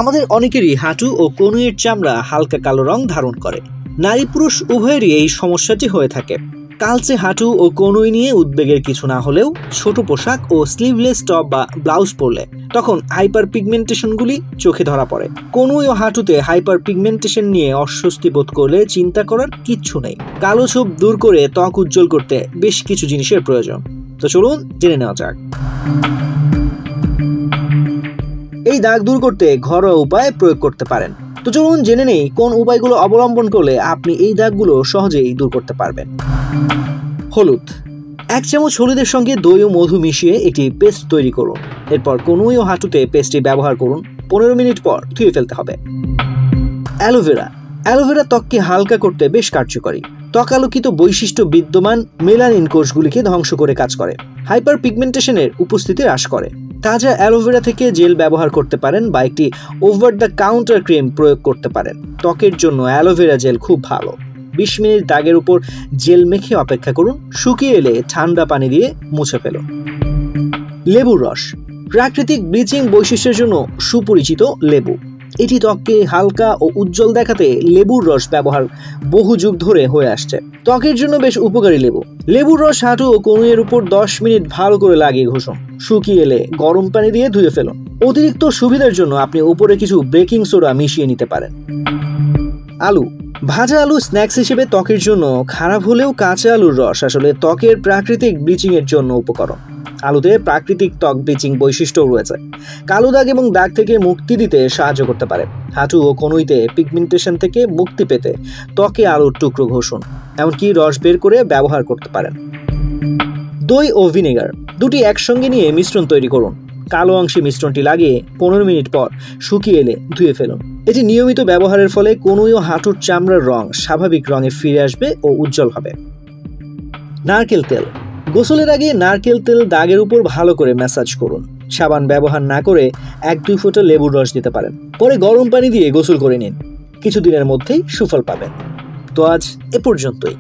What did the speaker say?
আমাদের অনেকেরই হাঁটু ও কনুইয়ের চামড়া হালকা কালো রং ধারণ করে। নারী পুরুষ উভয়েরই এই সমস্যাটি হয়ে থাকে। কালচে হাঁটু ও কনুই নিয়ে উদ্বেগের কিছু না হলেও ছোট পোশাক ও স্লিভলেস টপ বা ব্লাউজ পরলে তখন হাইপার পিগমেন্টেশনগুলি চোখে ধরা পড়ে। কনুই ও হাঁটুতে হাইপার পিগমেন্টেশন নিয়ে অস্বস্তি বোধ করলে চিন্তা করার কিচ্ছু নেই। কালো ছোপ দূর করে ত্বক উজ্জ্বল করতে বেশ কিছু জিনিসের প্রয়োজন। তো চলুন জেনে নেওয়া যাক। এই দাগ দূর করতে ঘরোয়া উপায় প্রয়োগ করতে পারেন। তো চলুন জেনে নেই কোন উপায়গুলো অবলম্বন করলে আপনি এই দাগগুলো সহজেই দূর করতে পারবেন। হলুদ। 1 চামচ হলুদের সঙ্গে দই ও মধু মিশিয়ে একটি পেস্ট তৈরি করুন। এরপর কনুই ও হাঁটুতে পেস্টটি ব্যবহার করুন। 15 মিনিট পর ধুয়ে ফেলতে হবে। অ্যালোভেরা। অ্যালোভেরা ত্বককে হালকা করতে বেশ কার্যকরী। ত্বক আলোকিত বৈশিষ্ট্য বিদ্যমান মেলানিন কোষগুলিকে ধ্বংস করে কাজ করে। হাইপার পিগমেন্টেশনের উপস্থিতি হ্রাস করে। তাজা অ্যালোভেরা থেকে জেল ব্যবহার করতে পারেন বা একটি ওভার দ্য কাউন্টার ক্রিম প্রয়োগ করতে পারেন। ত্বকের জন্য অ্যালোভেরা জেল খুব ভালো। 20 মিনিট দাগের উপর জেল মেখে অপেক্ষা করুন। শুকিয়ে এলে ঠান্ডা পানি দিয়ে মুছে ফেলুন। লেবুর রস। প্রাকৃতিক ব্লিচিং বৈশিষ্ট্যের জন্য সুপরিচিত লেবু। এটি ত্বককে হালকা ও উজ্জ্বল দেখাতে লেবুর রস ব্যবহার বহু যুগ ধরে হয়ে আসছে। ত্বকের জন্য বেশ উপকারী লেবু। লেবুর রস হাঁটু ও কনুইয়ের উপর 10 মিনিট ভালো করে লাগিয়ে ঘষুন। শুকিয়ে এলে গরম পানি দিয়ে ধুয়ে ফেলুন। অতিরিক্ত সুবিধার জন্য আপনি উপরে কিছু বেকিং সোডা মিশিয়ে নিতে পারেন। আলু। ভাজা আলু স্ন্যাক্স হিসেবে ত্বকের জন্য খারাপ হলেও কাঁচা আলুর রস আসলে ত্বকের প্রাকৃতিক ব্লিচিং এর জন্য উপকরণ। আলুতে প্রাকৃতিক ত্বক ব্লিচিং বৈশিষ্ট্য রয়েছে। কালো দাগ এবং দাগ থেকে মুক্তি দিতে সাহায্য করতে পারে। হাঁটু ও কনুইতে পিগমেন্টেশন থেকে মুক্তি পেতে ত্বকে আলুর টুকরো ঘষুন। এমনকি রস বের করে ব্যবহার করতে পারেন। দই ও ভিনেগার দুটি একসঙ্গে নিয়ে মিশ্রণ তৈরি করুন। কালো অংশে মিশ্রণটি লাগিয়ে 15 মিনিট পর শুকিয়ে এলে ধুয়ে ফেলুন। এটি নিয়মিত ব্যবহারের ফলে কনুই ও হাঁটুর চামড়ার রং স্বাভাবিক রঙে ফিরে আসবে ও উজ্জ্বল হবে। নারকেল তেল। গোসলের আগে নারকেল তেল দাগের উপর ভালো করে ম্যাসাজ করুন। সাবান ব্যবহার না করে 1-2 ফোঁটা লেবুর রস দিতে পারেন। পরে গরম পানি দিয়ে গোসল করে নিন। কিছুদিনের মধ্যেই সুফল পাবেন। তো আজ এ পর্যন্তই।